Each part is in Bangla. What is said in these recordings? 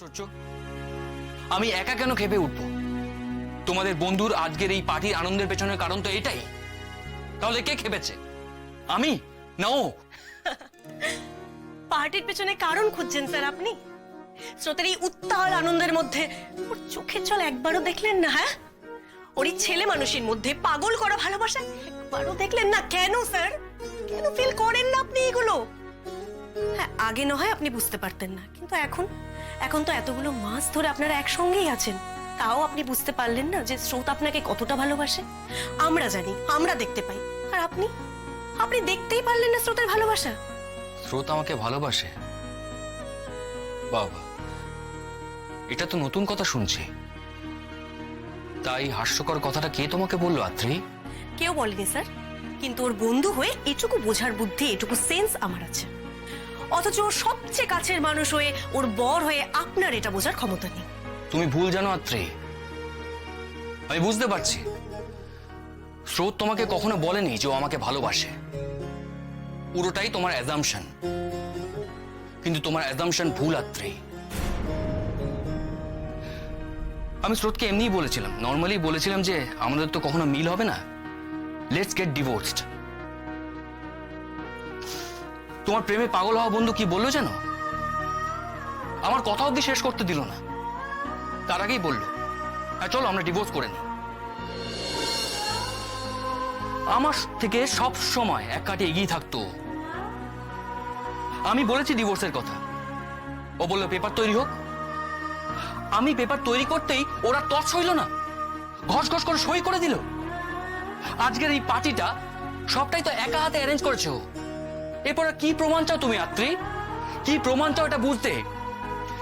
আশ্চর্য, আমি একা কেন খেপে উঠবো? তোমাদের বন্ধুর আজকের এই পার্টির আনন্দের পেছনের কারণ তো এটাই। তাহলে কে খেপেছে, আমি না ও? পার্টির পেছনে কারণ খুঁজছেন স্যার আপনি? স্রোতের এই উত্তাল আনন্দের মধ্যে ওর চোখের জল একবারও দেখলেন না? হ্যাঁ, ওর এই ছেলে মানুষের মধ্যে পাগল করা ভালোবাসা একবারও দেখলেন না? কেন স্যার, কেন ফিল করেন না আপনি এগুলো? হ্যাঁ, আগে না হয় আপনি বুঝতে পারতেন না, কিন্তু এখন তো এতগুলো মাস ধরে আপনারা একসঙ্গেই আছেন, তাও আপনি বুঝতে পারলেন না যে স্রোত আপনাকে কতটা ভালোবাসে? আমরা জানি, আমরা দেখতে পাই, আর আপনি দেখতেই পারলেন না স্রোতের ভালোবাসা। স্রোত আমাকে ভালোবাসে? বাবা, এটা তো নতুন কথা শুনছি। তাই হাস্যকর কথাটা কে তোমাকে বললো আত্রি? কেউ বলেনি স্যার, কিন্তু ওর বন্ধু হয়ে এটুকু বোঝার বুদ্ধি, এটুকু সেন্স আমার আছে। অথচ ওর সবচেয়ে কাছের মানুষ হয়ে, ওর বর হয়ে আপনার এটা বোঝার ক্ষমতা নেই। তুমি ভুল জানো আত্রি। আমি বুঝতে পারছি স্রোত তোমাকে কখনো বলেনি যে ও আমাকে ভালোবাসে। পুরোটাই তোমার অ্যাজাম্পশন, কিন্তু তোমার অ্যাজাম্পশন ভুল আত্রি। আমি স্রোতকে এমনিই বলেছিলাম, নর্মালি বলেছিলাম যে আমাদের তো কখনো মিল হবে না, লেটস গেট ডিভোর্সড। তোমার প্রেমে পাগল হওয়া বন্ধু কি বললো জানো? আমার কথা অব্দি শেষ করতে দিল না, তার আগেই বললো হ্যাঁ চলো আমরা ডিভোর্স করে নিই। আমার থেকে সব সময় এক কাটে এগিয়ে থাকতো। আমি বলেছি ডিভোর্সের কথা, ও বললো পেপার তৈরি হোক। আমি পেপার তৈরি করতেই ওরা তছ হইল না, ঘস ঘস করে সই করে দিল। আজকের এই পার্টিটা সবটাই তো একা হাতে অ্যারেঞ্জ করেছে ও। এরপর কি প্রমাণ চাও তুমি আত্রি? কি প্রমাণ চাও এটা বুঝতে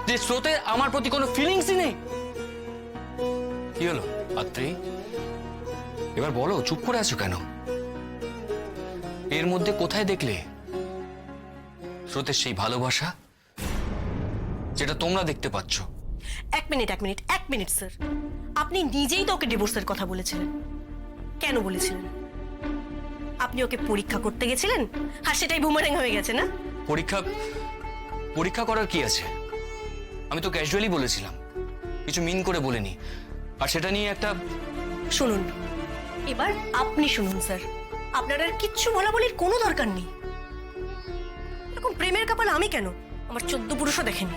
যে স্রোতের আমার প্রতি কোনো ফিলিংসই নেই? কি হলো আত্রি, এবার বলো, চুপ করে আছো কেন? এর মধ্যে কোথায় দেখলে স্রোতের সেই ভালোবাসা যেটা তোমরা দেখতে পাচ্ছ? এক মিনিট স্যার, আপনি নিজেই তো ওকে ডিভোর্সের কথা বলেছিলেন। কেন বলেছিলেন? আপনি ওকে পরীক্ষা করতে গেছিলেন, আর সেটাই বুমারেং হয়ে গেছে না? পরীক্ষা করার কি আছে? আমি তো ক্যাজুয়ালি বলেছিলাম, কিছু মিন করে বলিনি। আর সেটা নিয়ে একটা... শুনুন, এবার আপনি শুনুন স্যার, আপনার আর কিচ্ছু বলাবলির কোনো দরকার নেই। এরকম প্রেমের কপাল আমি কেন, আমার 14 পুরুষও দেখেনি।